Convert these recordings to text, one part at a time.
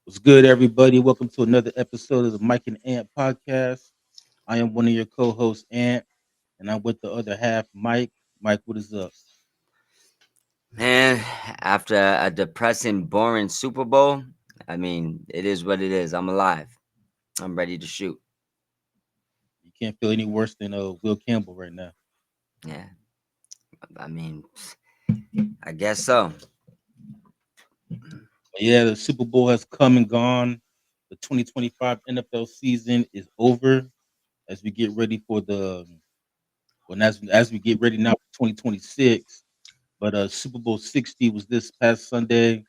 What's good, everybody? Welcome to another episode of the Mike and Ant podcast. I am one of your co-hosts, Ant, and I'm with the other half, Mike. Mike, what is up? Man, after a depressing, boring Super Bowl, it is what it is. I'm alive. I'm ready to shoot. You can't feel any worse than Will Campbell right now. Yeah, I mean, I guess so. But yeah, the Super Bowl has come and gone. The 2025 NFL season is over as we get ready for as we get ready now for 2026. But Super Bowl 60 was this past Sunday.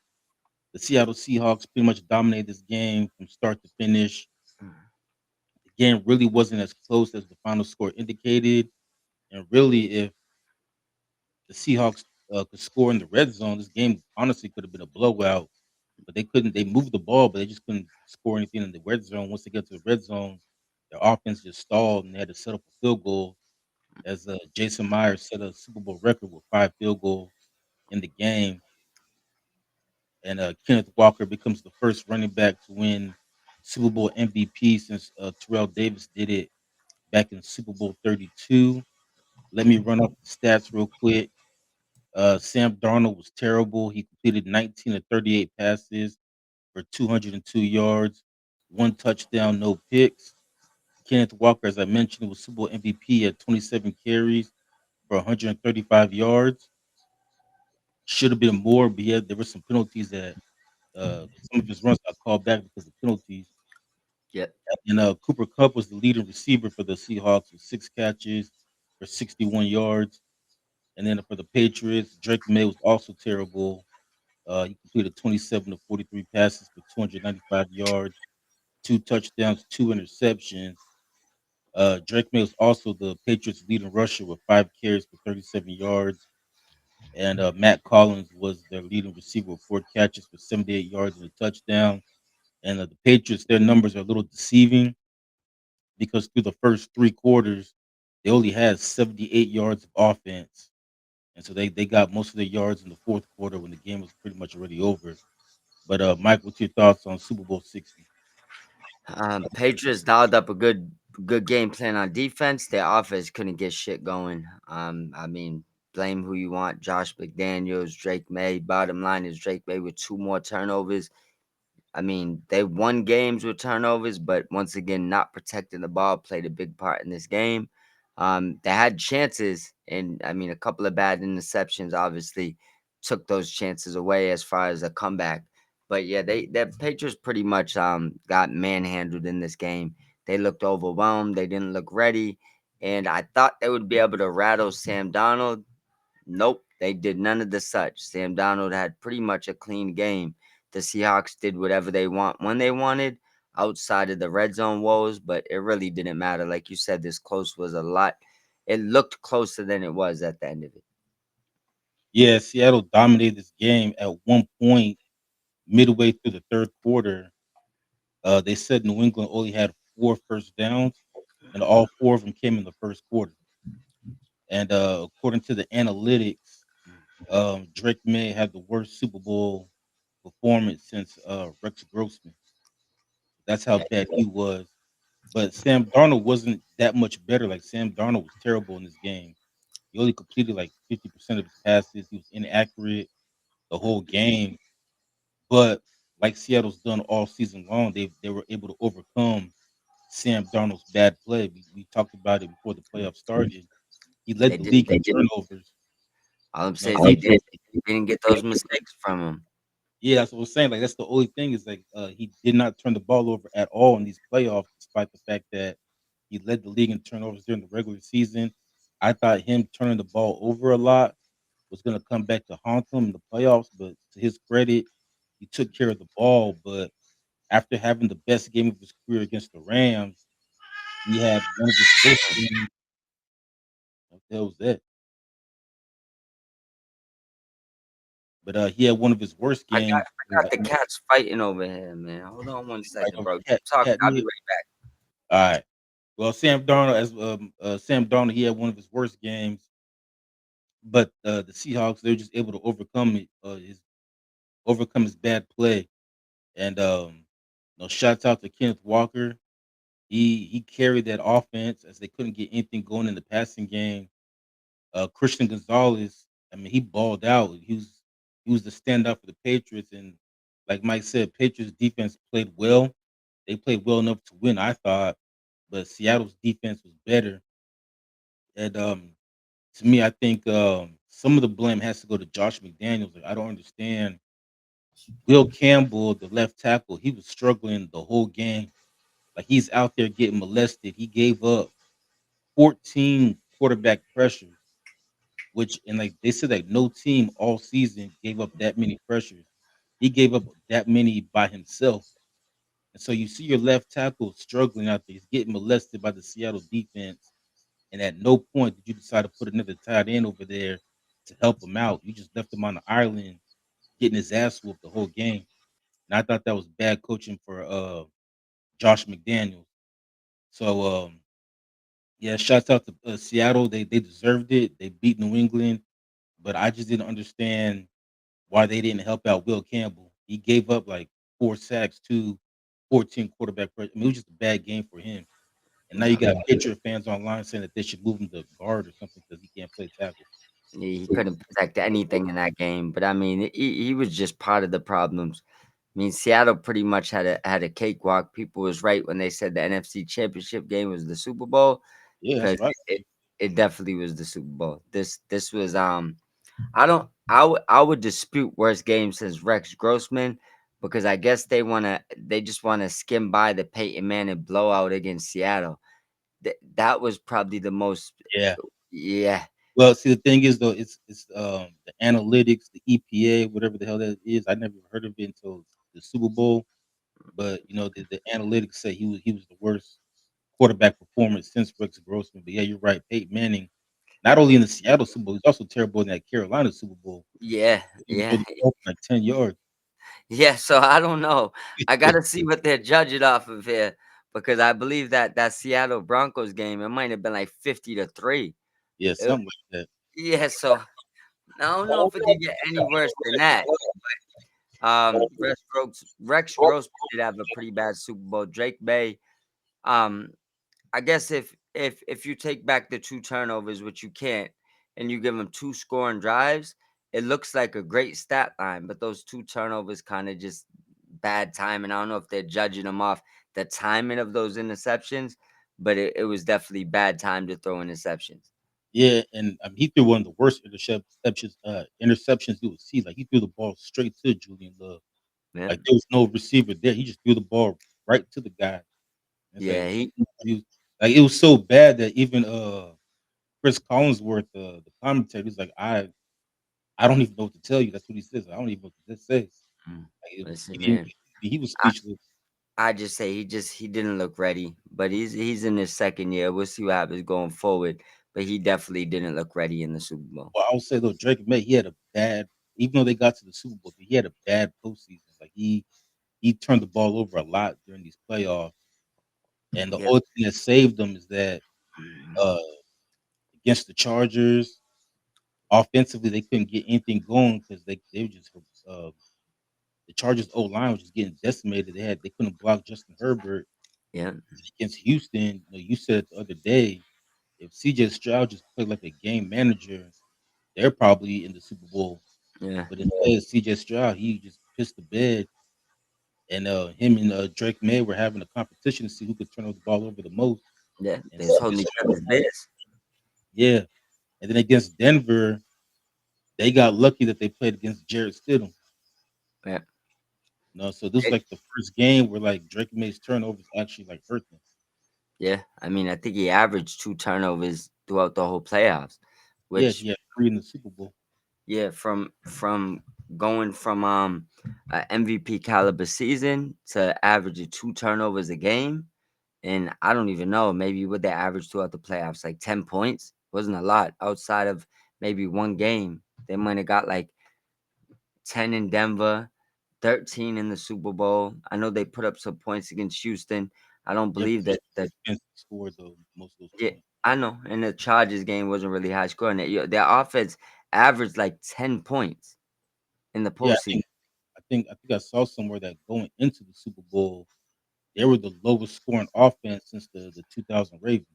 The Seattle Seahawks pretty much dominated this game from start to finish. The game really wasn't as close as the final score indicated. And really, if the Seahawks could score in the red zone, this game honestly could have been a blowout. But they couldn't. They moved the ball, but they just couldn't score anything in the red zone. Once they got to the red zone, their offense just stalled, and they had to set up a field goal. As Jason Myers set a Super Bowl record with 5 field goals in the game, and Kenneth Walker becomes the first running back to win Super Bowl MVP since Terrell Davis did it back in Super Bowl 32. Let me run off the stats real quick. Sam Darnold was terrible. He completed 19 of 38 passes for 202 yards, one touchdown, no picks. Kenneth Walker, as I mentioned, was Super Bowl MVP at 27 carries for 135 yards. Should have been more, but yeah, there were some penalties that some of his runs got called back because of penalties. Yep. And Cooper Kupp was the leading receiver for the Seahawks with 6 catches for 61 yards. And then for the Patriots, Drake May was also terrible. He completed 27 to 43 passes for 295 yards, 2 touchdowns, 2 interceptions. Drake May was also the Patriots' leading rusher with 5 carries for 37 yards. And Matt Collins was their leading receiver with 4 catches for 78 yards and a touchdown. And the Patriots, their numbers are a little deceiving because through the first 3 quarters, they only had 78 yards of offense. And so they got most of their yards in the fourth quarter when the game was pretty much already over. But Mike, what's your thoughts on Super Bowl 60? Patriots dialed up a good game plan on defense. Their offense couldn't get shit going. Blame who you want. Josh McDaniels, Drake May. Bottom line is Drake May with two more turnovers. They won games with turnovers, but once again, not protecting the ball played a big part in this game. They had chances, and a couple of bad interceptions obviously took those chances away as far as a comeback. But yeah, the Patriots pretty much got manhandled in this game. They looked overwhelmed. They didn't look ready, and I thought they would be able to rattle Sam Donald. Nope, they did none of the such. Sam Donald had pretty much a clean game. The Seahawks did whatever they want when they wanted outside of the red zone woes, but it really didn't matter. Like you said, this close was a lot. It looked closer than it was at the end of it. Yeah, Seattle dominated this game at one point midway through the third quarter. They said New England only had 4 first downs, and all 4 of them came in the first quarter. And according to the analytics, Drake May had the worst Super Bowl performance since Rex Grossman. That's how bad he was. But Sam Darnold wasn't that much better. Like Sam Darnold was terrible in this game. He only completed like 50% of his passes. He was inaccurate the whole game. But like Seattle's done all season long, they were able to overcome Sam Darnold's bad play. We talked about it before the playoffs started. He led They the did. league They in did. turnovers. All I'm You know, saying is they didn't get those mistakes from him. yeah, that's what I'm saying. Like that's the only thing is like he did not turn the ball over at all in these playoffs, despite the fact that he led the league in turnovers during the regular season. I thought him turning the ball over a lot was going to come back to haunt him in the playoffs, but to his credit, he took care of the ball. But after having the best game of his career against the Rams, he had one of his worst games. What the hell was that? But he had one of his worst games I got the cats fighting over here, man. Hold on one right second, over bro. Keep talking. Cat I'll be Nick. right back. All right. Well, Sam Darnold, he had one of his worst games, but the Seahawks they were just able to overcome his bad play, and No, shouts out to Kenneth Walker. He carried that offense as they couldn't get anything going in the passing game. Christian Gonzalez, I mean, he balled out. He was the standout for the Patriots, and like Mike said, Patriots defense played well. They played well enough to win, I thought, but Seattle's defense was better. And to me, I think some of the blame has to go to Josh McDaniels. Like, I don't understand. Will Campbell, the left tackle, he was struggling the whole game. Like he's out there getting molested. He gave up 14 quarterback pressures, which and like they said like no team all season gave up that many pressures. He gave up that many by himself. And so you see your left tackle struggling out there. He's getting molested by the Seattle defense. And at no point did you decide to put another tight end over there to help him out. You just left him on the island getting his ass whooped the whole game. And I thought that was bad coaching for Josh McDaniels. So yeah, shouts out to Seattle. They deserved it. They beat New England, but I just didn't understand why they didn't help out Will Campbell. He gave up like 4 sacks to 14 quarterback pressure. I mean, it was just a bad game for him. And now you Yeah. got Patriot fans online saying that they should move him to guard or something because he can't play tackle. He couldn't protect anything in that game, but I mean, he was just part of the problems. I mean, Seattle pretty much had a cakewalk. People was right when they said the NFC Championship game was the Super Bowl, Yeah, because that's right. it definitely was the Super Bowl. This was I would dispute worst game since Rex Grossman, because I guess they just wanna skim by the Peyton Manning blowout against Seattle. That was probably the most. Yeah. Yeah, Well, see, the thing is though, it's the analytics, the EPA, whatever the hell that is. I never heard of it until the Super Bowl. But the analytics say he was the worst quarterback performance since Rex Grossman. But yeah, you're right. Peyton Manning, not only in the Seattle Super Bowl, he's also terrible in that Carolina Super Bowl. yeah, He was yeah, throw the ball for like 10 yards. yeah, so I don't know. I gotta see what they're judging off of here, because I believe that Seattle Broncos game, it might have been like 50-3. Yeah, It something like that. Yeah, so I don't know if it could get any worse than that. Rex Grossman did have a pretty bad Super Bowl. Drake May, um, I guess if you take back the 2 turnovers, which you can't, and you give him 2 scoring drives, it looks like a great stat line, but those 2 turnovers kinda just bad timing. I don't know if they're judging them off the timing of those interceptions, but it was definitely bad time to throw interceptions. Yeah, and he threw one of the worst interceptions you would see. Like he threw the ball straight to Julian Love. Yeah. Like there was no receiver there. He just threw the ball right to the guy. It's like Yeah, he was, like it was so bad that even Chris Collinsworth, the commentator, he's like, I don't even know what to tell you. That's what he says. I don't even know what to say. mm, Like, listen, he, man. he was I speechless. I just say he didn't look ready, but he's in his second year. We'll see what happens going forward, but he definitely didn't look ready in the Super Bowl. Well, I'll say though, Drake May, he had a bad. Even though they got to the Super Bowl, he had a bad postseason. Like he turned the ball over a lot during these playoffs, and the Yep. only thing that saved them is that uh, against the Chargers, offensively they couldn't get anything going because they were just uh, the Chargers O line was just getting decimated. They couldn't block Justin Herbert Yeah. against Houston. You said it the other day, if CJ Stroud just played like a game manager, they're probably in the Super Bowl. Yeah. But instead, CJ Stroud, he just pissed the bed, and him and Drake May were having a competition to see who could turn over the ball over the most. Yeah. And They was CJ holding each Stroud, other's best. yeah. And then against Denver, they got lucky that they played against Jared Stidham. Yeah. So this was It- like the first game where like Drake May's turnovers actually like hurt them. yeah. I mean, I think he averaged 2 turnovers throughout the whole playoffs, Yeah, which, he had 3 in the Super Bowl. yeah, from going from a MVP caliber season to averaging 2 turnovers a game. And I don't even know, maybe what they averaged throughout the playoffs, like 10 points. Wasn't a lot outside of maybe one game. They might have got like 10 in Denver, 13 in the Super Bowl. I know they put up some points against Houston. I don't Yeah, believe but that. Houston's defense scored though most of those Yeah, points. I know. And the Chargers game wasn't really high scoring. Their offense averaged like 10 points in the Yeah, postseason. I think I saw somewhere that going into the Super Bowl, they were the lowest scoring offense since the 2000 Ravens.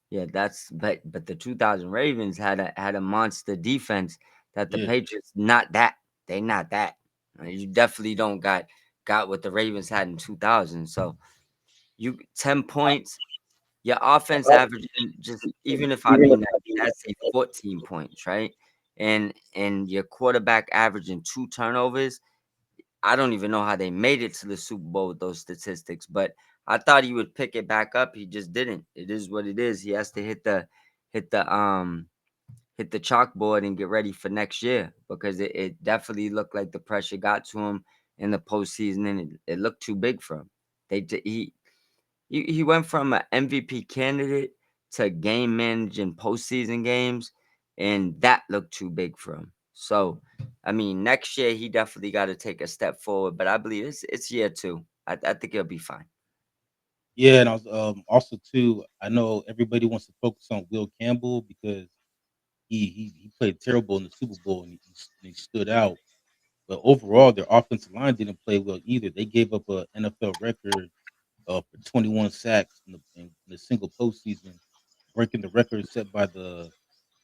Yeah, that's but the 2000 Ravens had a monster defense that the Yeah, Patriots not that. They not that. You definitely don't got what the Ravens had in 2000. So you 10 points, your offense averaging just even if I mean that, that's say 14 points, right? And your quarterback averaging 2 turnovers. I don't even know how they made it to the Super Bowl with those statistics, but I thought he would pick it back up. He just didn't. It is what it is. He has to hit the hit the chalkboard and get ready for next year because it definitely looked like the pressure got to him in the postseason and it looked too big for him. He went from an MVP candidate to game managing postseason games, and that looked too big for him. So, I mean, next year he definitely got to take a step forward. But I believe it's year two. I think he'll be fine. yeah, and I was also too. I know everybody wants to focus on Will Campbell because he played terrible in the Super Bowl and he stood out. But overall, their offensive line didn't play well either. They gave up a NFL record for 21 sacks in a single postseason, breaking the record set by the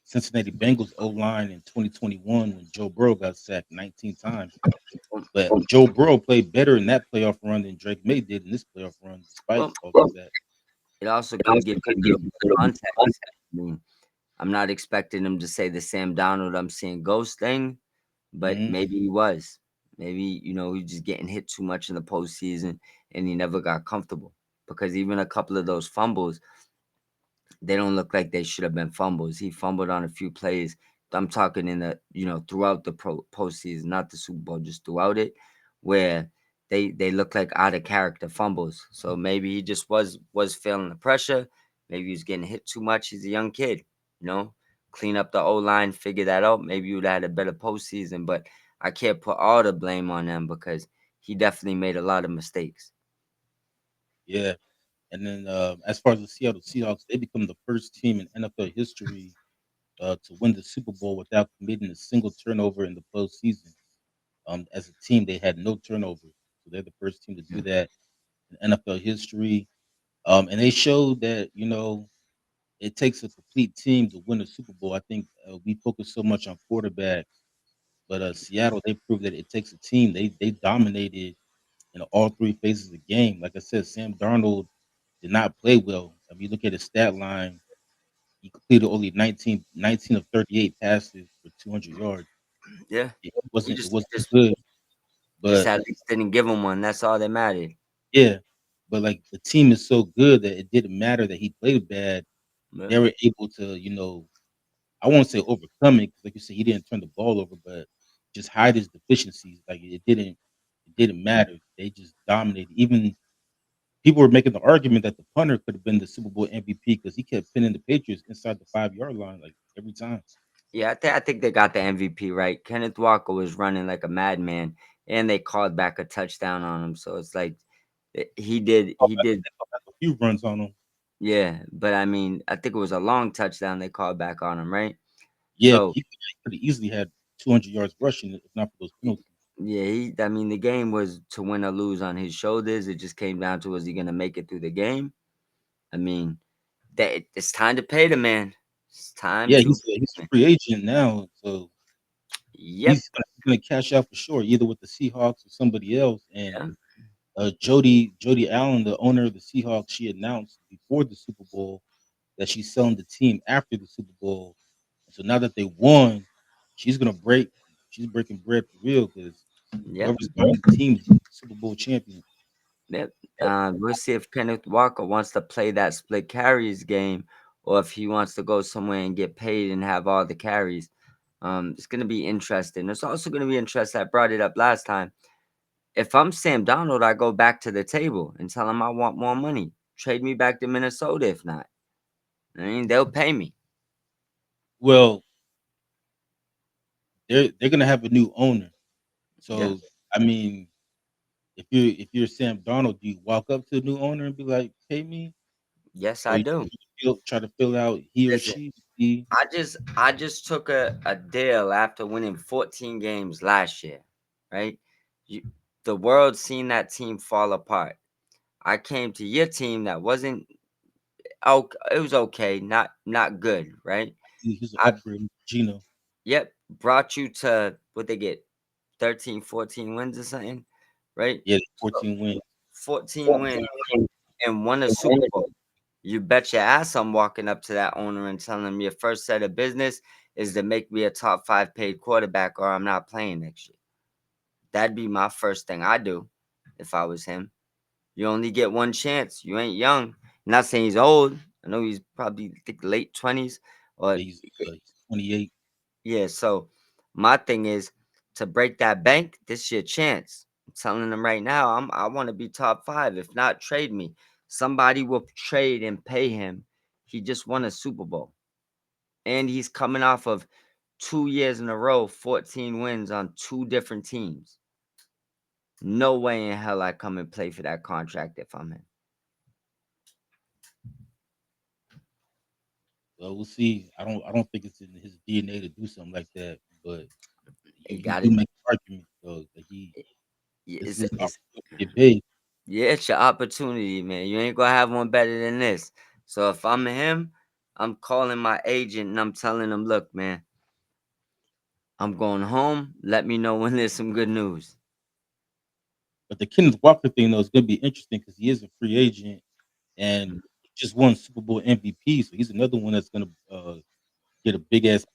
Cincinnati Bengals O line in 2021 when Joe Burrow got sacked 19 times. But Joe Burrow played better in that playoff run than Drake May did in this playoff run, despite Well, all of that. it also could give you a little bit of context. I mean, I'm not expecting him to say the Sam Donald I'm seeing ghost thing, but Hmm. maybe he was. Maybe, he's just getting hit too much in the postseason and he never got comfortable. Because even a couple of those fumbles, they don't look like they should have been fumbles. He fumbled on a few plays. I'm talking in throughout the postseason, not the Super Bowl, just throughout it, where they look like out of character fumbles. So maybe he just was feeling the pressure. Maybe he was getting hit too much. He's a young kid, you know. Clean up the O line, figure that out. Maybe you would have had a better postseason, but I can't put all the blame on them because he definitely made a lot of mistakes. Yeah. And then as far as the Seattle Seahawks, they become the first team in NFL history to win the Super Bowl without committing a single turnover in the postseason. As a team, they had no turnovers. So they're the first team to do that in NFL history. And they showed that, it takes a complete team to win a Super Bowl. I think we focus so much on quarterbacks, but Seattle, they proved that it takes a team. They dominated in all three phases of the game. Like I said, Sam Darnold did not play well. I mean, you look at his stat line, he completed only 19 of 38 passes for 200 yards. Yeah, It he wasn't it just wasn't just good, just but at least didn't give him one. That's all that mattered. yeah, but like the team is so good that it didn't matter that he played bad. Yeah. They were able to, I won't say overcome it because, like you said, he didn't turn the ball over, but just hide his deficiencies. Like it didn't matter. They just dominated. Even people were making the argument that the punter could have been the Super Bowl MVP because he kept pinning the Patriots inside the 5 yard line like every time. Yeah, I think they got the MVP right. Kenneth Walker was running like a madman, and they called back a touchdown on him. So it's like he did, They called back a few runs on him. yeah. But I mean, I think it was a long touchdown they called back on him, right? Yeah, So he could have easily had 200 yards rushing if not for those penalties. yeah, I mean, the game was to win or lose on his shoulders. It just came down to was he gonna make it through the game? I mean, it's time to pay the man. It's time Yeah, to he's pay a the man. free agent now, so Yep. he's gonna cash out for sure, either with the Seahawks or somebody else. And Yeah. Jody Allen, the owner of the Seahawks, she announced before the Super Bowl that she's selling the team after the Super Bowl. So now that they won, she's gonna break. She's breaking bread for real because Yep. whoever's buying the team is Super Bowl champion. Yep. We'll see if Kenneth Walker wants to play that split carries game or if he wants to go somewhere and get paid and have all the carries. It's going to be interesting. It's also going to be interesting. I brought it up last time. If I'm Sam Donald, I go back to the table and tell him I want more money. Trade me back to Minnesota if not. I mean, they'll pay me. Well, they're gonna have a new owner. Yeah. So I mean, if you're Sam Donald, do you walk up to the new owner and be like, "Pay me," Yes, or I you do. try to fill out he or Listen, she? See, I just took a deal after winning 14 games last year, right? You, the world seen that team fall apart. I came to your team that wasn't okay. It was okay, not good, right? He's an I upgrade from Gino. Yep, brought you to what they get 13, 14 wins or something, right? Yeah, So 14 wins. 14 wins and won a Super Bowl. You bet your ass I'm walking up to that owner and telling him your first set of business is to make me a top 5 paid quarterback or I'm not playing next year. That'd be my first thing I do if I was him. You only get one chance. You ain't young. Not saying he's old. I know he's probably think late 20s or Yeah, he's 28. yeah, so my thing is to break that bank, this is your chance. I'm telling them right now, I want to be top 5. If not, trade me. Somebody will trade and pay him. He just won a Super Bowl. And he's coming off of 2 years in a row, 14 wins on 2 different teams. No way in hell I come and play for that contract if I'm him. Well, we'll see. I don't think it's in his DNA to do something like that. But He you got do it. make an argument though that this is his It's opportunity to get paid. Yeah, it's your opportunity, man. You ain't gonna have one better than this. So if I'm him, I'm calling my agent and I'm telling him, look, man, I'm going home. Let me know when there's some good news. But the Kenneth Walker thing though is gonna be interesting because he is a free agent and he just won Super Bowl MVP. So he's another one that's gonna get a big ass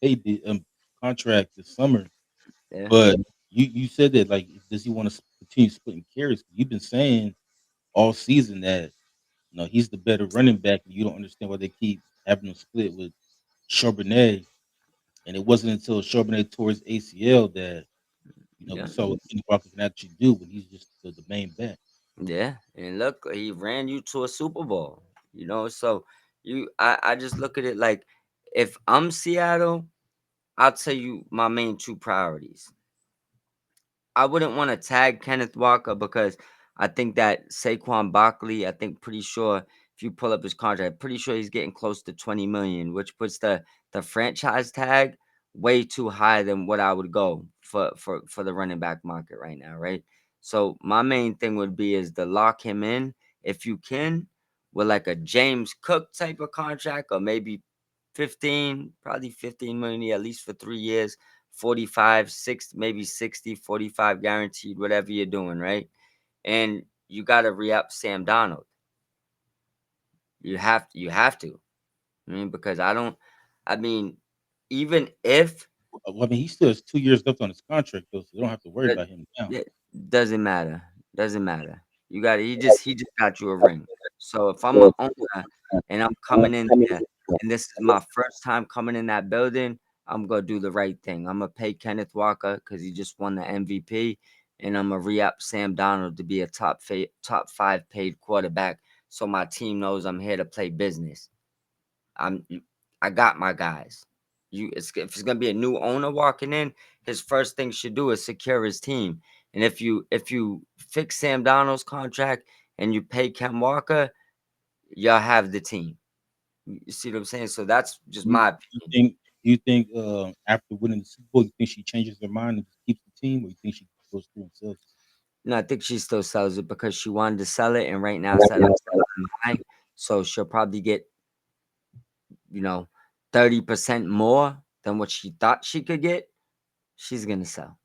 contract this summer. Yeah, But you said that like does he want to continue splitting carries? You've been saying all season that he's the better running back, and you don't understand why they keep having him split with Charbonnet. And it wasn't until Charbonnet tore his ACL that we yeah, saw what Kenny Walker can actually do when he's just the main back. yeah. And look, he ran you to a Super Bowl. So I just look at it like if I'm Seattle, I'll tell you my main 2 priorities. I wouldn't want to tag Kenneth Walker because I think that Saquon Barkley, I think pretty sure if you pull up his contract, pretty sure he's getting close to 20 million, which puts the franchise tag way too high than what I would go for the running back market right now, right? So my main thing would be is to lock him in if you can with like a James Cook type of contract or maybe 15, probably 15 million at least for 3 years 45, 60, maybe 60, 45 guaranteed, whatever you're doing, right? And you got to re up Sam Donald. You have to. I mean, because I mean, even if Well, I mean, he still has 2 years left on his contract, though, so they don't have to worry that about him now. it doesn't matter. Doesn't matter. You got he just got you a ring. So if I'm a owner and I'm coming in there and this is my first time coming in that building, I'm gonna do the right thing. I'm gonna pay Kenneth Walker because he just won the MVP, and I'm gonna re-up Sam Donald to be a top 5 paid quarterback. So my team knows I'm here to play business. I'm I got my guys. If it's gonna be a new owner walking in, his first thing should do is secure his team. And if you fix Sam Donald's contract and you pay Ken Walker, y'all have the team. You see what I'm saying? So that's just You, my you opinion. think you think after winning the Super Bowl, you think she changes her mind and just keeps the team, or you think she goes through and sells? No, I think she still sells it because she wanted to sell it, and right now it's at an all-time high. So she'll probably get you know 30% more than what she thought she could get. She's gonna sell.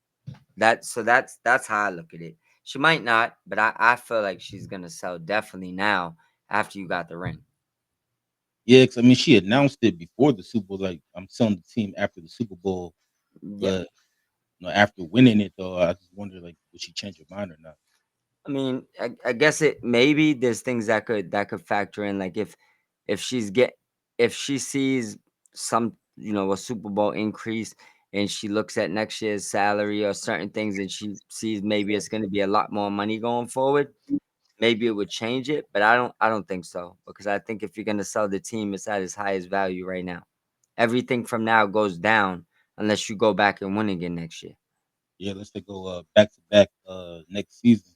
That's how I look at it. She might not, but I feel like she's gonna sell definitely now after you got the ring. Yeah, because I mean, she announced it before the Super Bowl, like I'm selling the team after the Super Bowl, Yeah. but after winning it though, I just wonder like would she change her mind or not? I mean, I guess it maybe there's things that could factor in. Like if she sees some a Super Bowl increase and she looks at next year's salary or certain things and she sees maybe it's going to be a lot more money going forward, maybe it would change it. But I don't think so because I think if you're going to sell the team, it's at its highest value right now. Everything from now goes down unless you go back and win again next year. Yeah, let's say go back to back next season.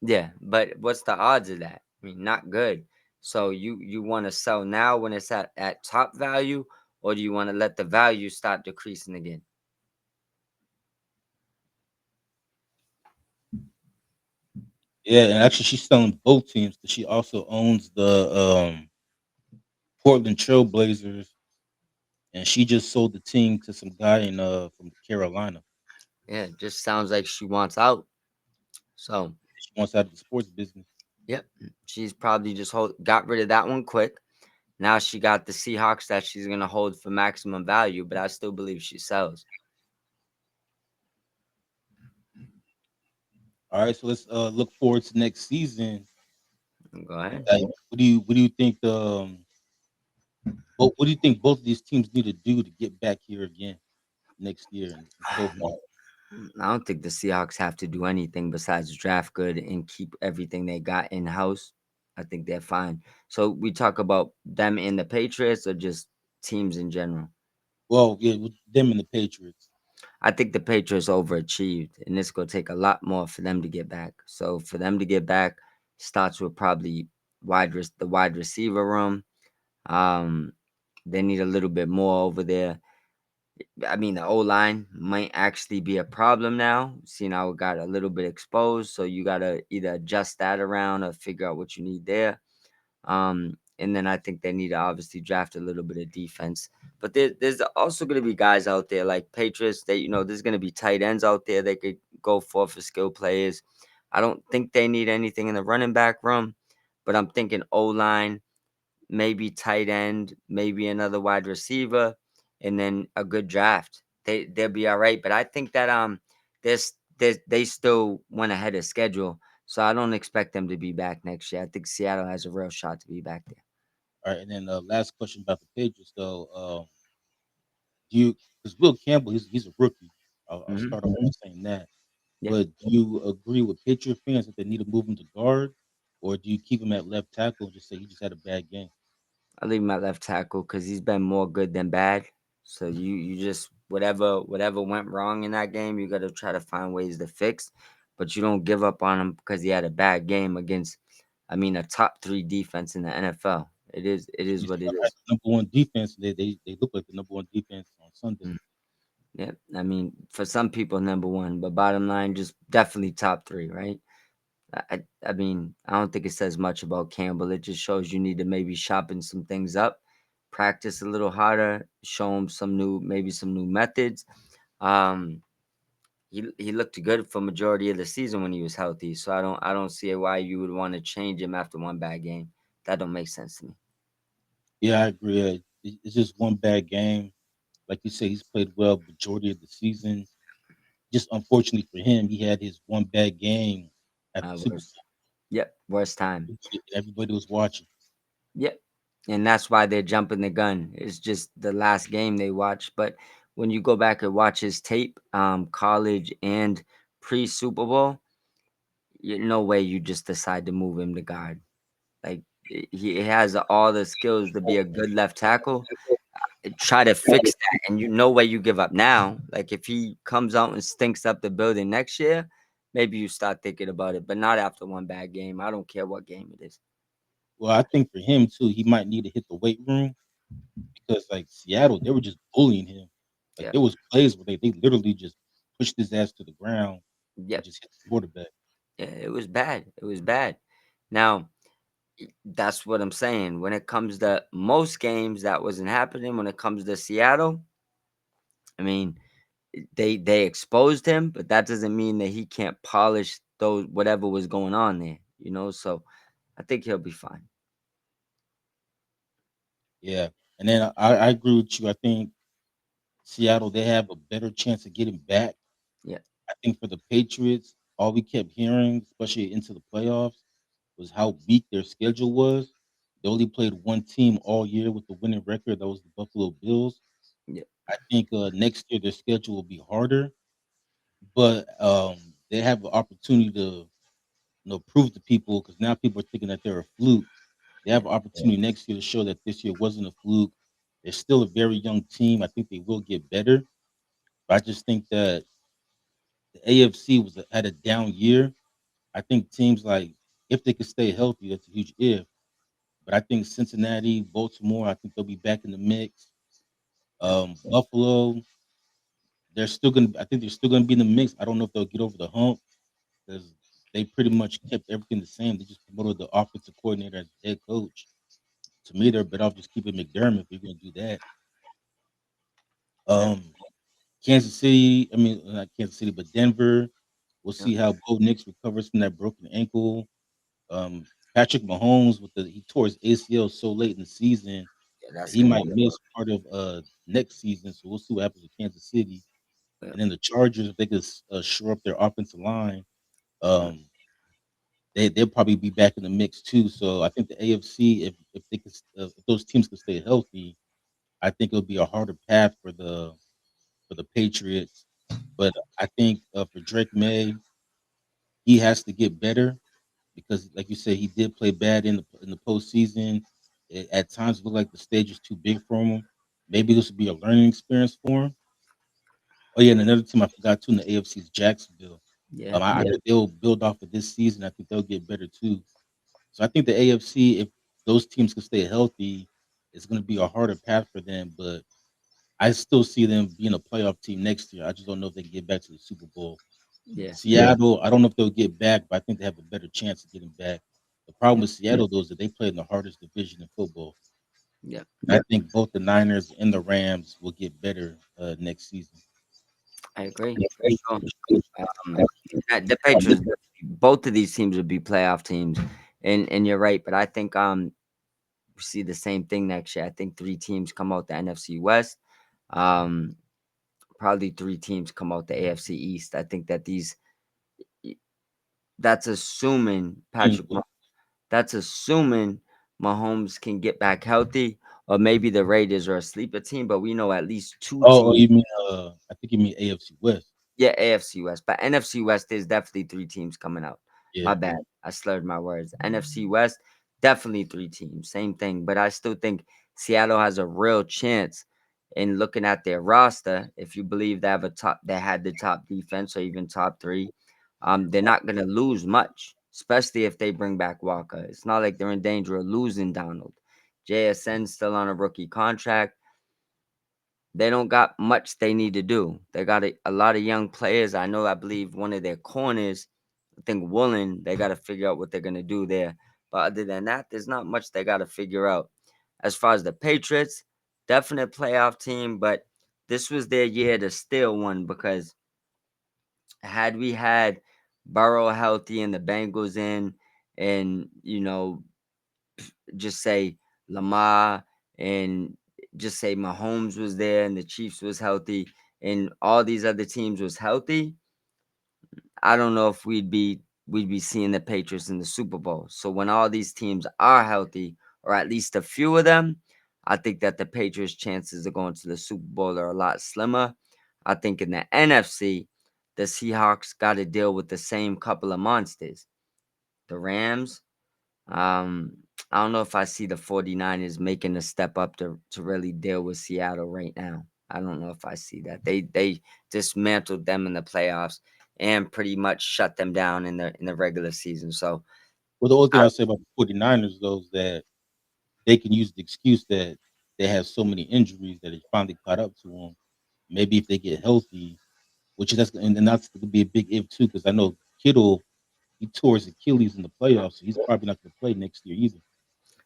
Yeah, but what's the odds of that? I mean, not good. So you want to sell now when it's at top value, or do you want to let the value start decreasing again? Yeah, and actually, she's selling both teams. 'Cause she also owns the Portland Trail Blazers, and she just sold the team to some guy in from Carolina. Yeah, it just sounds like she wants out. So, She wants out of the sports business. yep, she's probably just got rid of that one quick. Now she got the Seahawks that she's gonna hold for maximum value, but I still believe she sells. All right, so let's look forward to next season. Go ahead. Like, what do you think the what do you think both of these teams need to do to get back here again next year and so far? I don't think the Seahawks have to do anything besides draft good and keep everything they got in house. I think they're fine. So we talk about them and the Patriots or just teams in general. Well, yeah, with them and the Patriots. I think the Patriots overachieved, and it's gonna take a lot more for them to get back. So for them to get back, starts with probably the wide receiver room. Um, they need a little bit more over there. I mean, the O line might actually be a problem now. Seeing how it got a little bit exposed, so you gotta either adjust that around or figure out what you need there. And then I think they need to obviously draft a little bit of defense. But there's also going to be guys out there like Patriots. There's going to be tight ends out there they could go for skill players. I don't think they need anything in the running back room, but I'm thinking O line, maybe tight end, maybe another wide receiver, and then a good draft. They'll be all right. But I think that they still went ahead of schedule, so I don't expect them to be back next year. I think Seattle has a real shot to be back there. All right, and then last question about the Patriots though. Do you because Will Campbell he's a rookie. I'll Hmm. start off by saying that. Yeah, But do you agree with Patriot fans that they need to move him to guard, or do you keep him at left tackle and just say he just had a bad game? I leave him at left tackle because he's been more good than bad. So you just whatever went wrong in that game, you got to try to find ways to fix. But you don't give up on him because he had a bad game against, I mean, a top three defense in the NFL. It is You what see, it I is. number one defense. They look like the number one defense on Sunday. Mm. Yeah, I mean, for some people, number one, but bottom line, just definitely top three, right? I mean, I don't think it says much about Campbell. It just shows you need to maybe sharpen some things up, practice a little harder, show him maybe some new methods. Um, he looked good for majority of the season when he was healthy, so I don't see why you would want to change him after one bad game. That don't make sense to me. Yeah, I agree. It's just one bad game. Like you say, he's played well majority of the season. Just unfortunately for him, he had his one bad game at the Super Worst. Yep, worst time. Bowl. Everybody was watching. Yep. And that's why they're jumping the gun. It's just the last game they watched. But when you go back and watch his tape, college and pre Super Bowl, no way you just decide to move him to guard. Like he has all the skills to be a good left tackle. Try to fix that, and no way you give up now. Like if he comes out and stinks up the building next year, maybe you start thinking about it, but not after one bad game. I don't care what game it is. Well, I think for him too, he might need to hit the weight room because like Seattle, they were just bullying him. Like Yeah. there was plays where they literally just pushed his ass to the ground and Yep. just hit the quarterback. Yeah, it was bad. It was bad. Now, that's what I'm saying. When it comes to most games, that wasn't happening. When it comes to Seattle, I mean, they exposed him, but that doesn't mean that he can't polish those whatever was going on there. So I think he'll be fine. Yeah. And then I agree with you. I think Seattle, they have a better chance of getting back. Yeah, I think for the Patriots, all we kept hearing, especially into the playoffs, was how weak their schedule was. They only played one team all year with the winning record. That was the Buffalo Bills. yeah, I think next year their schedule will be harder, but they have an opportunity to prove to people because now people are thinking that they're a fluke. They yeah, have an opportunity next year to show that this year wasn't a fluke. They're still a very young team. I think they will get better. But I just think that the AFC had a down year. I think teams like if they could stay healthy, that's a huge if. But I think Cincinnati, Baltimore, I think they'll be back in the mix. yeah. Buffalo, they're still gonna. I think they're still gonna be in the mix. I don't know if they'll get over the hump because they pretty much kept everything the same. They just promoted the offensive coordinator as head coach. To me, they're better off just keeping McDermott if you're going to do that. Yep, Um, Kansas City, I mean, not Kansas City, but Denver. We'll yep, see how Bo Nix recovers from that broken ankle. Patrick Mahomes he tore his ACL so late in the season yeah, that that's he gonna might be a miss part of next season. So we'll see what happens with Kansas City. yep, And then the Chargers, if they could shore up their offensive line, yep, um, they'll probably be back in the mix too. So I think the AFC, if they could, if those teams could stay healthy, I think it'll be a harder path for the Patriots. But I think for Drake May, he has to get better because, like you said, he did play bad in the postseason. At times, it looked like the stage was too big for him. Maybe this would be a learning experience for him. Oh yeah, and another team I forgot too in the AFC is Jacksonville. yeah, I think they'll build off of this season. I think they'll get better too. So I think the AFC, if those teams can stay healthy, it's going to be a harder path for them. But I still see them being a playoff team next year. I just don't know if they can get back to the Super Bowl. yeah, Seattle, I don't know if they'll get back, but I think they have a better chance of getting back. The problem yep, with Seattle, though, is that they play in the hardest division in football. yep. I think both the Niners and the Rams will get better next season. I agree for sure. Um, the Patriots, both of these teams would be playoff teams, and you're right. But I think we see the same thing next year. I think three teams come out the NFC West. Um, Probably three teams come out the AFC East. I think that that's assuming Teams will- That's assuming Mahomes can get back healthy, or maybe the Raiders are a sleeper team. But we know at least two Oh, teams. you mean I think you mean AFC West. Yeah, AFC West, but NFC West, there's definitely three teams coming out. My Yeah. bad, I slurred my words. NFC West, definitely three teams. Same thing, but I still think Seattle has a real chance in looking at their roster. If you believe they had the top defense or even top three, they're not gonna lose much, especially if they bring back Walker. It's not like they're in danger of losing Donald. JSN's still on a rookie contract. They don't got much they need to do. They got a lot of young players. I believe one of their corners, I think Woolen, they got to figure out what they're going to do there. But other than that, there's not much they got to figure out. As far as the Patriots, definite playoff team, but this was their year to steal one because had we had Burrow healthy and the Bengals in, and, just say Lamar and just say Mahomes was there and the Chiefs was healthy and all these other teams was healthy, I don't know if we'd be seeing the Patriots in the Super Bowl. So when all these teams are healthy, or at least a few of them, I think that the Patriots' chances of going to the Super Bowl are a lot slimmer. I think in the NFC, the Seahawks got to deal with the same couple of monsters. The Rams, um, I don't know if I see the 49ers making a step up to really deal with Seattle right now. I don't know if I see that. They dismantled them in the playoffs and pretty much shut them down in the regular season. So Well, the only thing I, I say about the 49ers, though, is that they can use the excuse that they have so many injuries that it finally caught up to them. Maybe if they get healthy, and that's going to be a big if too, because I know Kittle, he tore his Achilles in the playoffs, so he's probably not going to play next year either.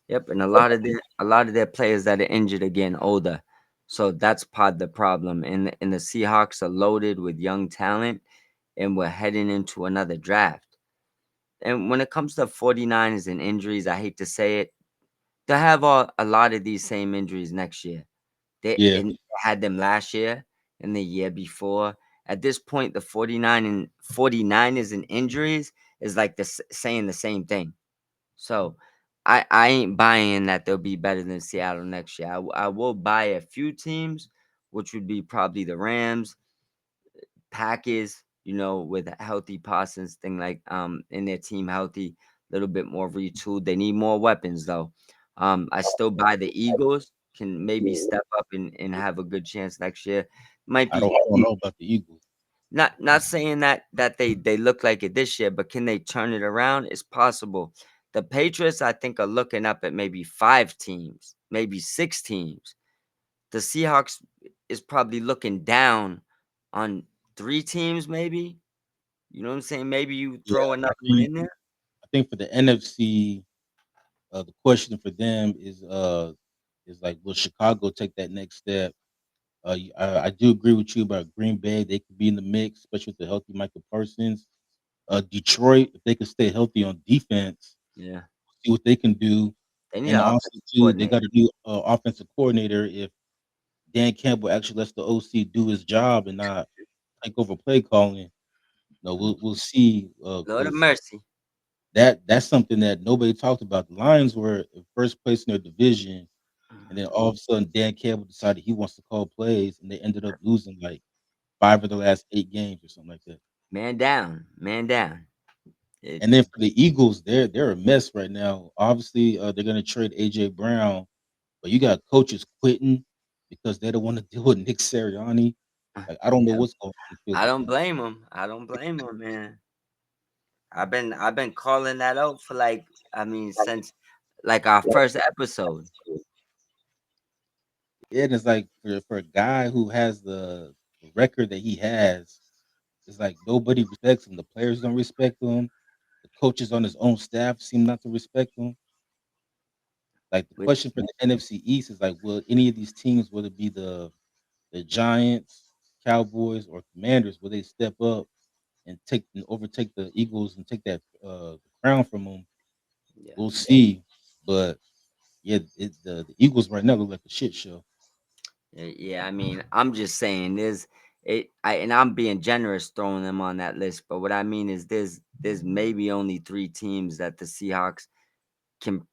yep, and a lot of their players that are injured again older. So that's part of the problem. And the Seahawks are loaded with young talent and we're heading into another draft. And when it comes to 49ers and injuries, I hate to say it, they'll have a lot of these same injuries next year. They Yeah, and had them last year and the year before. At this point, the 49ers and injuries is like saying the same thing. So I ain't buying that they'll be better than Seattle next year. I will buy a few teams, which would be probably the Rams, Packers, with a healthy Parsons thing like in their team healthy, a little bit more retooled. They need more weapons though. I still buy the Eagles can maybe step up and have a good chance next year. Might be I don't know about the Eagles. not saying that they look like it this year, but can they turn it around? It's possible. The Patriots, I think, are looking up at maybe five teams, maybe six teams. The Seahawks is probably looking down on three teams, maybe. You know what I'm saying? Maybe you Yeah, throw another I one think in there. I think for the NFC, the question for them is like, will Chicago take that next step? I do agree with you about Green Bay. They could be in the mix, especially with the healthy Michael Parsons. Detroit, if they can stay healthy on defense, Yeah, see what they can do. they need And an also offensive too, they coordinator. got a new offensive coordinator. If Dan Campbell actually lets the OC do his job and not take over play calling, no, we'll see. Lord of Because mercy. that's something that nobody talked about. The Lions were in first place in their division, and then all of a sudden Dan Campbell decided he wants to call plays, and they ended up losing like 5 of the last 8 games or something like that. Man down, man down. It, And then for the Eagles, they're a mess right now. Obviously, they're gonna trade AJ Brown, but you got coaches quitting because they don't want to deal with Nick Sirianni. Like I don't know yeah, what's going on in I don't Philly. blame him. I don't blame him, man. I've been calling that out for like, I mean, since like our first episode. Yeah, and it's like for a guy who has the record that he has, it's like nobody respects him. The players don't respect him. The coaches on his own staff seem not to respect him. Like the With question for the NFC East is like, will any of these teams, whether it be the Giants, Cowboys, or Commanders, will they step up and take and overtake the Eagles and take that crown from them? yeah, We'll see. But yeah, the Eagles right now look like a shit show. yeah. I mean, I'm just saying and I'm being generous throwing them on that list. But what I mean is, there's maybe only three teams that the Seahawks can,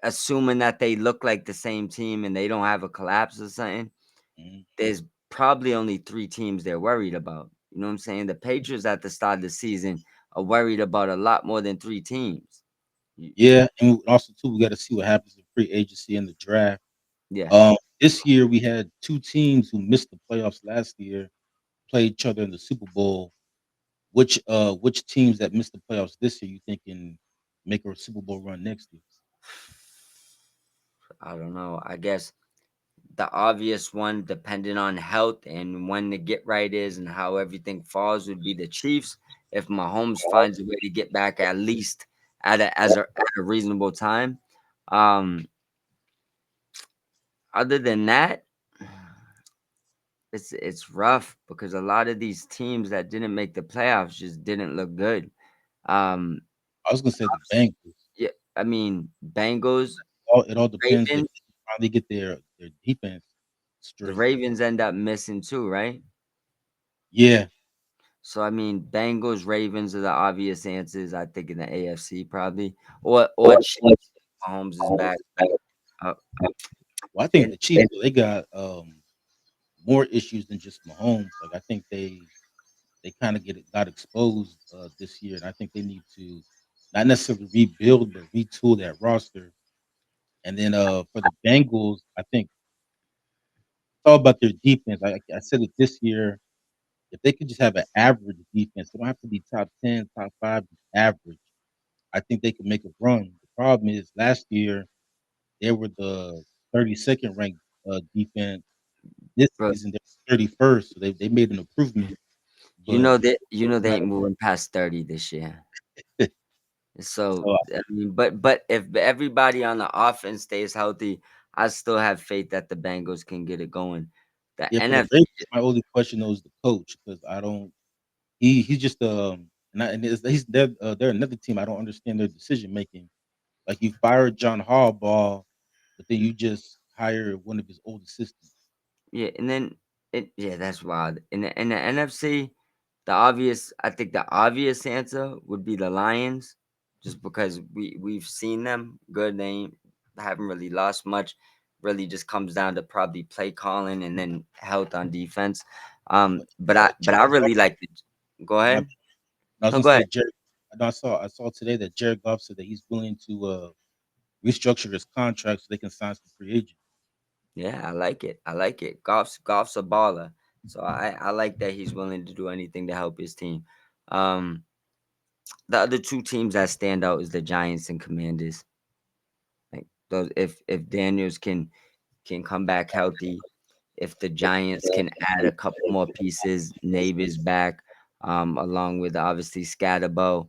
assuming that they look like the same team and they don't have a collapse or something. Mhm. There's probably only three teams they're worried about. You know what I'm saying? The Patriots at the start of the season are worried about a lot more than three teams. Yeah, and also too, we got to see what happens in free agency and the draft. Yeah. This year we had two teams who missed the playoffs last year play each other in the Super Bowl. Which teams that missed the playoffs this year you think can make a Super Bowl run next year? I don't know. I guess the obvious one, depending on health and when the get right is and how everything falls, would be the Chiefs. If Mahomes finds a way to get back at least at a reasonable time. Um, Other than that, it's rough because a lot of these teams that didn't make the playoffs just didn't look good. Um, I was gonna say the Bengals. yeah, I mean Bengals, It all depends if Ravens. they finally get their defense The straight. Ravens end up missing too, right? Yeah, So I mean, Bengals, Ravens are the obvious answers. I think in the AFC probably, or Chiefs. Mahomes is back. Uh, well, I think and the Chiefs they got more issues than just Mahomes. Like I think they kind of got exposed this year, and I think they need to not necessarily rebuild but retool that roster. And then for the Bengals, I think it's all about their defense. I said it this year. If they could just have an average defense, they don't have to be top 10, top 5, just average. I think they could make a run. The problem is last year they were the 32nd ranked defense. This bro, season they're 31st, so they made an improvement. But they ain't moving past 30 this year. So so I mean, but if everybody on the offense stays healthy, I still have faith that the Bengals can get it going. The yeah, for the NFC, Ravens, my only question though is the coach because I don't. He's just they're another team. I don't understand their decision making. Like you fired John Harbaugh, but then you just hire one of his old assistants. yeah, and then yeah, that's wild. In the NFC, I think the obvious answer would be the Lions, just because we've seen them good. Haven't really lost much. Really, just comes down to probably play calling and then health on defense. But But I Jared really Goff, like it. Go my, ahead. I was No, gonna go ahead. say Jared. I saw today that Jared Goff said that he's willing to restructure his contract so they can sign some free agents. Yeah, I like it. I like it. Goff's a baller, so I like that he's willing to do anything to help his team. Um, the other two teams that stand out is the Giants and Commanders. Like those, if Daniels can come back healthy, if the Giants can add a couple more pieces, Neighbors back. along with obviously Scatterbo.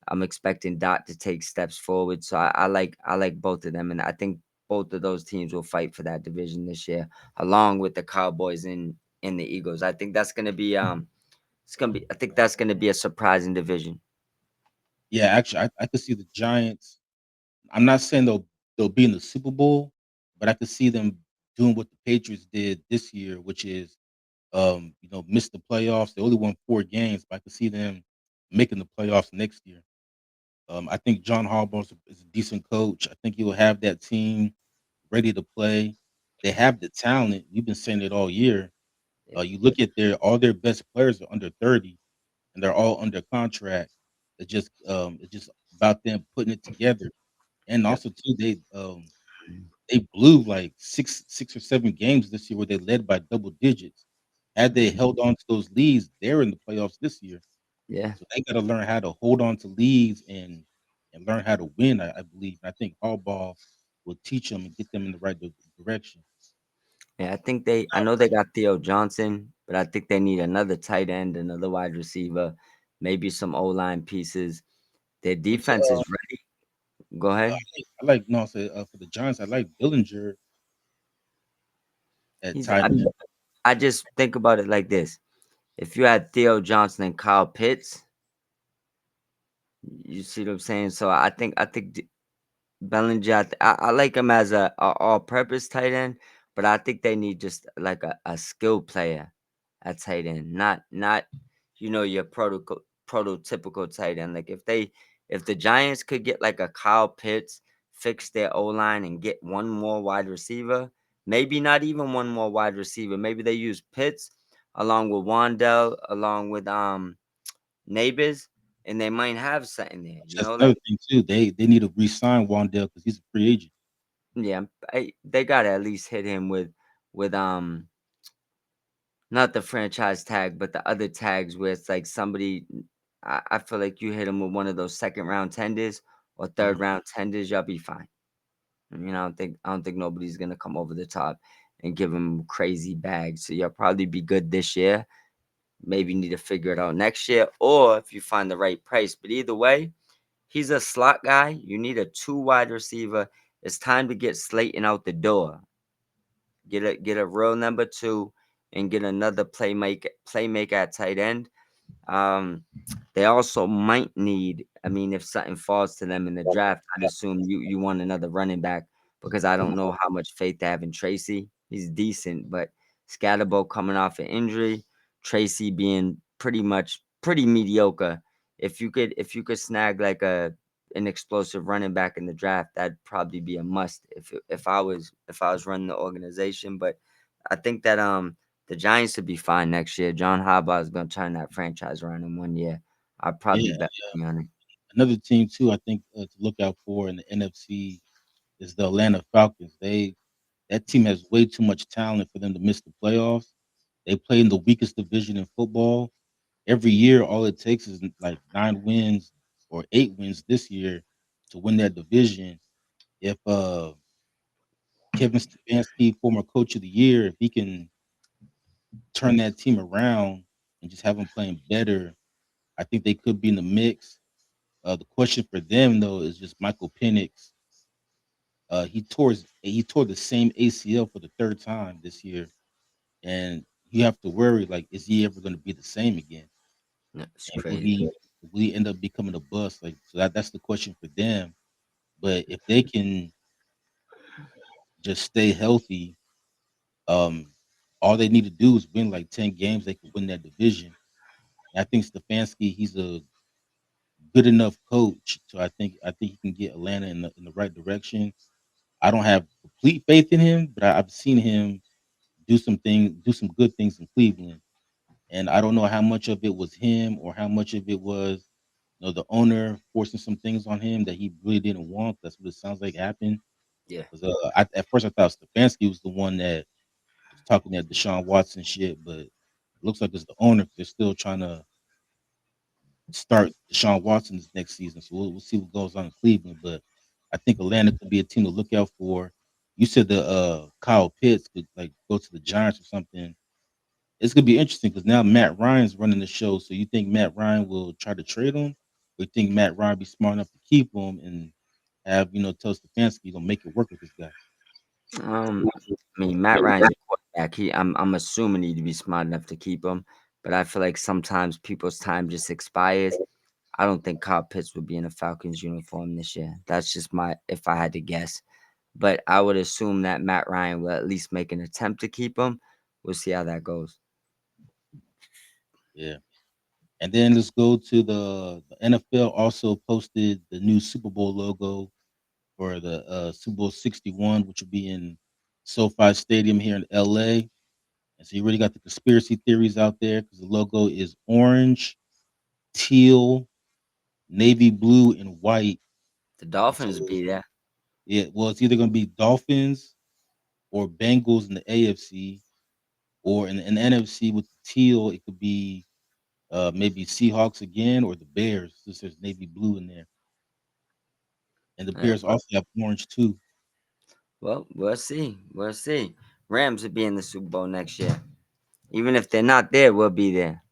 I'm expecting Dot to take steps forward. So I like both of them, and I think both of those teams will fight for that division this year, along with the Cowboys and the Eagles. I think that's gonna be it's gonna be I think that's gonna be a surprising division. Yeah, actually, I could see the Giants. I'm not saying they'll be in the Super Bowl, but I could see them doing what the Patriots did this year, which is miss the playoffs. They only won 4 games, but I could see them making the playoffs next year. I think John Harbaugh is a decent coach. I think he will have that team ready to play. They have the talent. We've been saying it all year. Yeah, You look at their best players are under 30, and they're all under contract. It's just about them putting it together. And yep. also too, they blew like six or 7 games this year where they led by double digits. Had they held on to those leads, they're in the playoffs this year. Yeah. So they got to learn how to hold on to leads and learn how to win. I believe. I think Harbaugh will teach them and get them in the right direction. Yeah, I think I know they got Theo Johnson, but I think they need another tight end, another wide receiver, maybe some O line pieces. Their What's defense is ready. Go ahead. I like no, I say for the Giants, I like Billinger at tight I mean, end. I just think about it like this: if you had Theo Johnson and Kyle Pitts, you see what I'm saying. So I think Bellinger, I like him as a all-purpose tight end, but I think they need just like a skill player at tight end, not your prototypical tight end. Like if the Giants could get like a Kyle Pitts, fix their O line and get one more wide receiver, maybe not even one more wide receiver. Maybe they use Pitts along with Wandell, along with Neighbors, and they might have something there. That's Like another thing too. They need to re-sign Wandell because he's a free agent. yeah, they gotta at least hit him with not the franchise tag, but the other tags where it's like somebody. I feel like you hit him with one of those second round tenders or third Mhm. round tenders, y'all be fine. I don't think nobody's gonna come over the top and give him crazy bags. So you'll probably be good this year. Maybe need to figure it out next year, or if you find the right price. But either way, he's a slot guy. You need a two wide receiver. It's time to get Slayton out the door. Get a real number two and get another playmaker at tight end. Um, they also might need. I mean, if something falls to them in the draft, I'd assume you want another running back because I don't know how much faith they have in Tracy. He's decent, but Scatterbo coming off an injury, Tracy being pretty mediocre. If you could snag like an explosive running back in the draft, that'd probably be a must if I was running the organization. But I think that the Giants would be fine next year. John Harbaugh is going to turn that franchise around in one year. I'd probably Yeah, bet money on it. another team too. I think to look out for in the NFC is the Atlanta Falcons. That team has way too much talent for them to miss the playoffs. They play in the weakest division in football. Every year, all it takes is like 9 wins or 8 wins this year to win that division. If Kevin Stefanski, former coach of the year, if he can turn that team around and just have them playing better, I think they could be in the mix. The question for them though is just Michael Penix. He tore the same ACL for the third time this year, and you have to worry like, is he ever going to be the same again? That's And will crazy. he end up becoming a bust? Like, so that's the question for them. But if they can just stay healthy, um, all they need to do is win like 10 games. They can win that division. And I think Stefanski, he's a good enough coach, so I think he can get Atlanta in the right direction. I don't have complete faith in him, but I've seen him do some good things in Cleveland. And I don't know how much of it was him or how much of it was, the owner forcing some things on him that he really didn't want. That's what it sounds like happened. Yeah. 'Cause, at first I thought Stefanski was the one that was talking that Deshaun Watson shit, but it looks like it's the owner. They're still trying to start Deshaun Watson this next season. So we'll see what goes on in Cleveland. But I think Atlanta could be a team to look out for. You said the Kyle Pitts could like go to the Giants or something. It's gonna be interesting because now Matt Ryan's running the show. So you think Matt Ryan will try to trade him, or you think Matt Ryan be smart enough to keep him and have tell Stefanski gonna make it work with this guy? Um, I mean, Matt Ryan's a quarterback. I'm assuming he'd be smart enough to keep him, but I feel like sometimes people's time just expires. I don't think Kyle Pitts would be in a Falcons uniform this year. That's just my if I had to guess. But I would assume that Matt Ryan will at least make an attempt to keep him. We'll see how that goes. Yeah. And then let's go to the NFL. Also posted the new Super Bowl logo for the Super Bowl 61, which will be in SoFi Stadium here in LA. And so you really got the conspiracy theories out there because the logo is orange, teal, navy blue, and white. The And so Dolphins be there. yeah, well, it's either going to be Dolphins or Bengals in the AFC, or in the NFC with the teal, it could be maybe Seahawks again or the Bears, since there's navy blue in there. And the Uh, Bears also have orange too. well, we'll see. We'll see. Rams will be in the Super Bowl next year. Even if they're not there, we'll be there.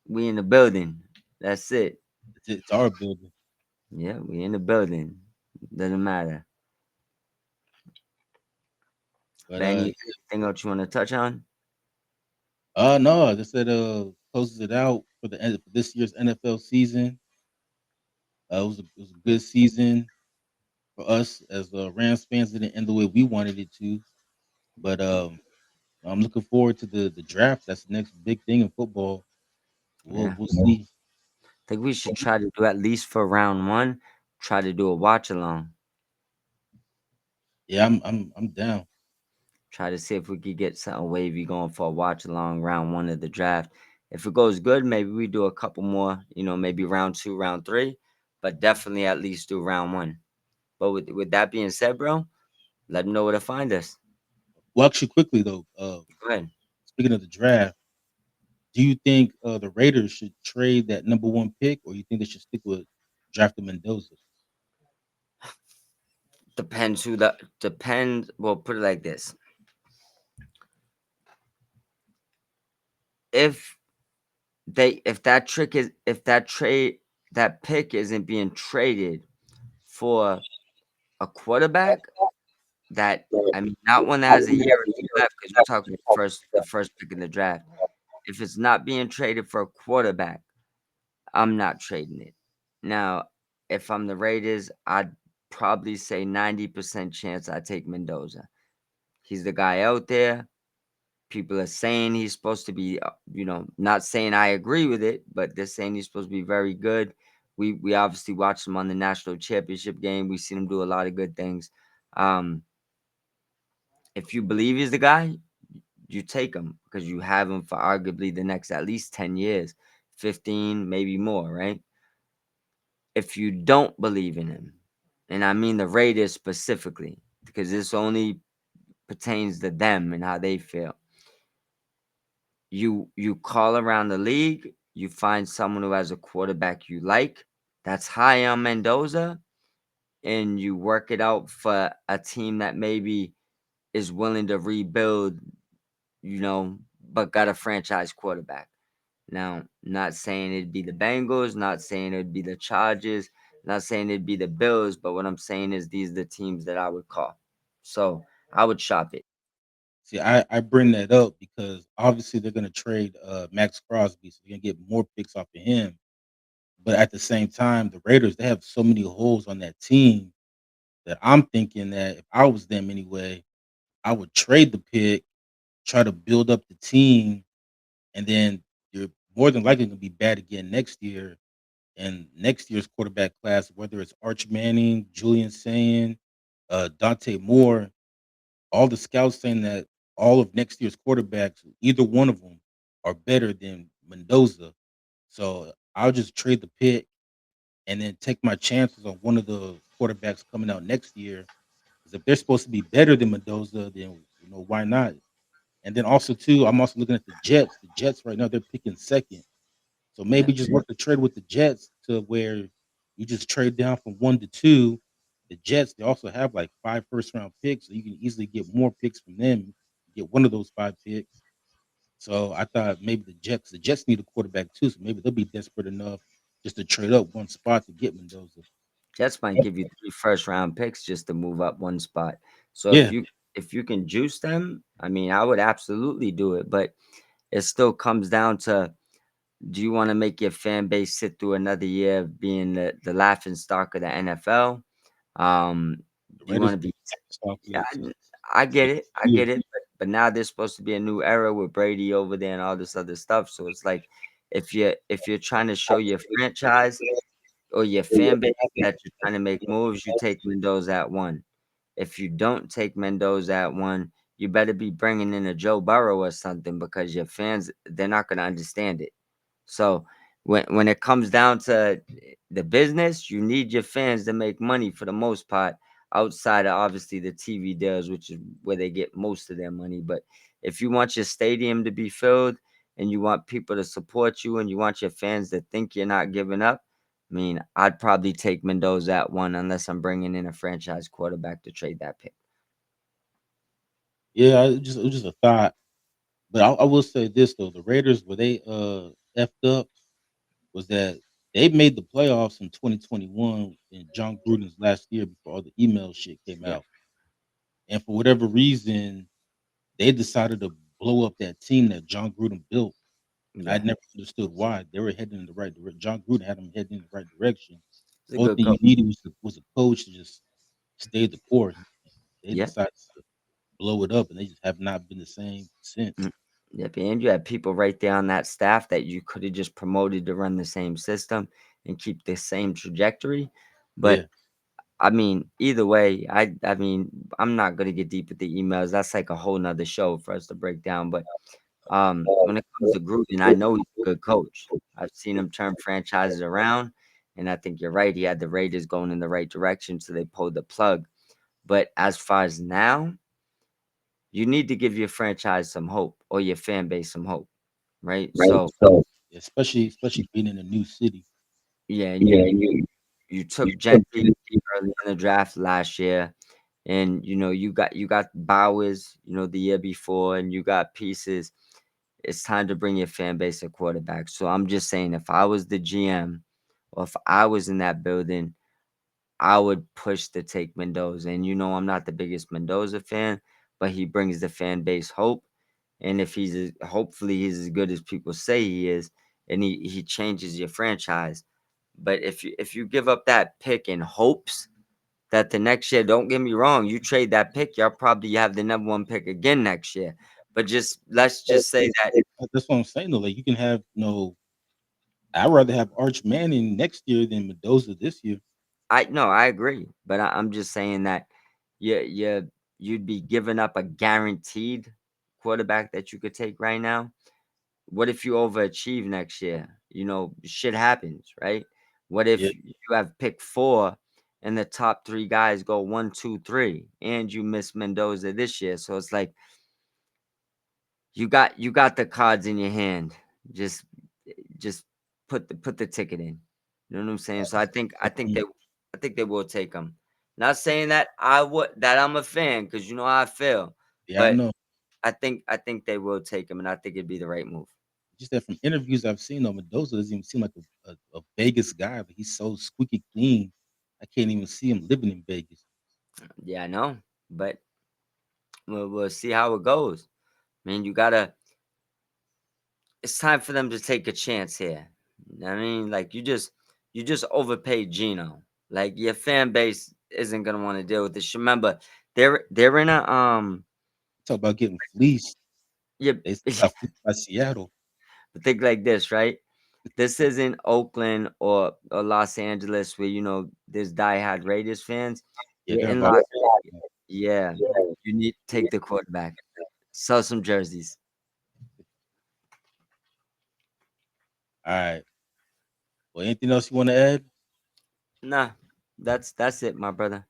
We in the building. That's it. It's our building. Yeah, we in the building. Doesn't matter. But But anything else you want to touch on? no, I just said closes it out for the end for this year's NFL season. It was a good season for us as Rams fans. It didn't end the way we wanted it to, but I'm looking forward to the draft. That's the next big thing in football. We'll Yeah. we'll see. I think we should try to do at least for round one, try to do a watch along. Yeah, I'm down. Try to see if we could get something wavy going for a watch along round one of the draft. If it goes good, maybe we do a couple more, maybe round two, round three, but definitely at least do round one. But with that being said, bro, let them know where to find us. Well, actually, quickly though, Go ahead. speaking of the draft, do you think the Raiders should trade that number one pick, or you think they should stick with drafting Mendoza? Depends. Well, put it like this: if if that pick isn't being traded for a quarterback, that I mean, not one that has a year or two left, because we're talking the first pick in the draft. If it's not being traded for a quarterback, I'm not trading it. Now, if I'm the Raiders, I'd probably say 90% chance I take Mendoza. He's the guy out there. People are saying he's supposed to be, not saying I agree with it, but they're saying he's supposed to be very good. We obviously watched him on the national championship game. We've seen him do a lot of good things. Um, if you believe he's the guy, you take him because you have him for arguably the next at least 10 years, 15, maybe more, right? If you don't believe in him, and I mean the Raiders specifically, because this only pertains to them and how they feel. You call around the league, you find someone who has a quarterback you like, that's high on Mendoza, and you work it out for a team that maybe is willing to rebuild, but got a franchise quarterback. Now, not saying it'd be the Bengals, not saying it'd be the Chargers, not saying it'd be the Bills, but what I'm saying is these are the teams that I would call. So I would shop it. See, I bring that up because obviously they're going to trade Max Crosby, so they're going to get more picks off of him. But at the same time, the Raiders they have so many holes on that team that I'm thinking that if I was them anyway, I would trade the pick, try to build up the team, and then you're more than likely going to be bad again next year. And next year's quarterback class, whether it's Arch Manning, Julian Sayin, Dante Moore, all the scouts saying that all of next year's quarterbacks, either one of them, are better than Mendoza. So I'll just trade the pick and then take my chances on one of the quarterbacks coming out next year. Because if they're supposed to be better than Mendoza, then why not? And then also too, I'm also looking at the Jets. The Jets right now they're picking second. So Yeah. maybe just work the trade with the Jets to where you just trade down from 1 to 2. The Jets, they also have like 5 first round picks, so you can easily get more picks from them. Get one of those 5 picks, So I thought maybe the Jets need a quarterback too. So maybe they'll be desperate enough just to trade up one spot to get Mendoza. Jets might give you 3 first round picks just to move up one spot. So Yeah, if you can juice them, I mean, I would absolutely do it, but it still comes down to, do you want to make your fan base sit through another year of being the laughing stock of the NFL? the Do you want Raiders to been be stock for Yeah, this since I get it. I years. get it. But now there's supposed to be a new era with Brady over there and all this other stuff. So it's like, if you're trying to show your franchise or your fan base that you're trying to make moves, you take Mendoza at one. If you don't take Mendoza at one, you better be bringing in a Joe Burrow or something, because your fans, they're not going to understand it. So when it comes down to the business, you need your fans to make money for the most part, outside of obviously the TV deals, which is where they get most of their money. But if you want your stadium to be filled and you want people to support you and you want your fans to think you're not giving up, I mean, I'd probably take Mendoza at one, unless I'm bringing in a franchise quarterback to trade that pick. Yeah, it was just a thought. But I will say this though, the Raiders where they effed up was that they made the playoffs in 2021 in John Gruden's last year before all the email shit came Yeah, out. And for whatever reason, they decided to blow up that team that John Gruden built. And I yeah, never understood why. They were heading in the right direction. John Gruden had them heading in the right direction. he's a Only good thing coach. you needed was a coach to just stay the course. They Yeah. decided to blow it up, and they just have not been the same since. Mm. Yep, and you had people right there on that staff that you could have just promoted to run the same system and keep the same trajectory. Yeah, But I mean, either way, I mean, I'm not gonna get deep with the emails. That's like a whole nother show for us to break down. But when it comes to Gruden, I know he's a good coach. I've seen him turn franchises around, and I think you're right. He had the Raiders going in the right direction, so they pulled the plug. But as far as now, you need to give your franchise some hope, or your fan base some hope, right? right. So So especially being in a new city. yeah, and Yeah, you and you you took took Gentry early in the draft last year, and you got Bowers, the year before, and you got pieces. It's time to bring your fan base a quarterback. So I'm just saying, if I was the GM, or if I was in that building, I would push to take Mendoza. And I'm not the biggest Mendoza fan, but he brings the fan base hope. And if hopefully he's as good as people say he is, and he changes your franchise. But if you give up that pick in hopes that the next year, don't get me wrong, you trade that pick, you'll probably have the number one pick again next year. But let's just say that that's what I'm saying though. Like you can have I'd rather have Arch Manning next year than Mendoza this year. I no, I agree. But I'm just saying that you'd be giving up a guaranteed quarterback that you could take right now. What if you overachieve next year? Shit happens, right? What Yeah, if you have pick four and the top three guys go one, two, three, and you miss Mendoza this year? So it's like you got the cards in your hand. Just just put the ticket in. You know what I'm saying? So I think they will take him. Not saying that I'm a fan, because you know how I feel, yeah, I but know. I think they will take him, and I think it'd be the right move. Just that from interviews I've seen, Mendoza doesn't even seem like a Vegas guy, but he's so squeaky clean. I can't even see him living in Vegas. Yeah, I know, but we'll see how it goes. Man, you gotta. It's time for them to take a chance here. You know what I mean, like you just overpaid Gino. Like, your fan base isn't gonna want to deal with this. Remember, they're in a Talk about getting fleeced. yeah. They got fleeced by Seattle. But think like this, right? This isn't Oakland or Los Angeles, where there's diehard Raiders fans. Yeah, You're they're in about Las Vegas. Yeah, you need to take the quarterback. Sell some jerseys. all right. Well, anything else you want to add? Nah, that's it, my brother.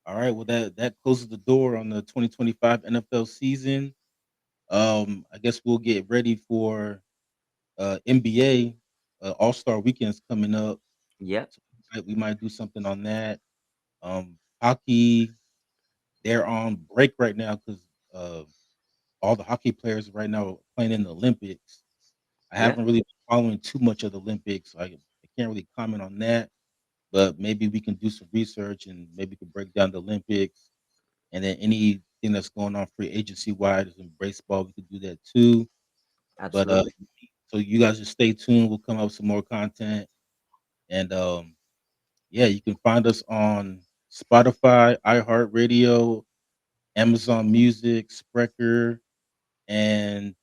All right. Well, that closes the door on the 2025 NFL season. I guess we'll get ready for NBA All Star Weekends coming up. Yep. So we might do something on that. Hockey, they're on break right now because all the hockey players right now are playing in the Olympics. I Yeah, haven't really been following too much of the Olympics. I can't really comment on that, but maybe we can do some research and maybe we can break down the Olympics and then anything that's going on free agency wise in baseball, we could do that too. But absolutely. so you guys just stay tuned. We'll come up with some more content, and yeah, you can find us on Spotify, iHeartRadio, Amazon Music, Spreaker, and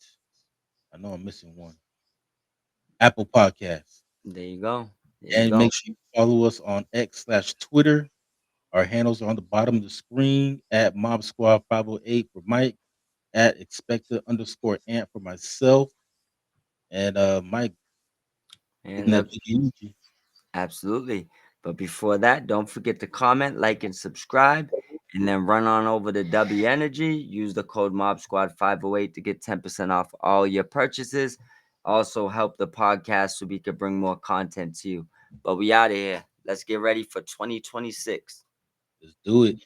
I know I'm missing one, Apple Podcasts. There you go. There you And go. make sure you follow us on X/Twitter. Our handles are on the bottom of the screen at Mob Squad 508 for Mike, at expected_ant for myself. And Mike, And getting that look, big energy. absolutely. But before that, don't forget to comment, like, and subscribe. And then run on over to W Energy. Use the code Mob Squad 508 to get 10% off all your purchases. Also help the podcast so we can bring more content to you. But we out of here. Let's get ready for 2026. Let's do it.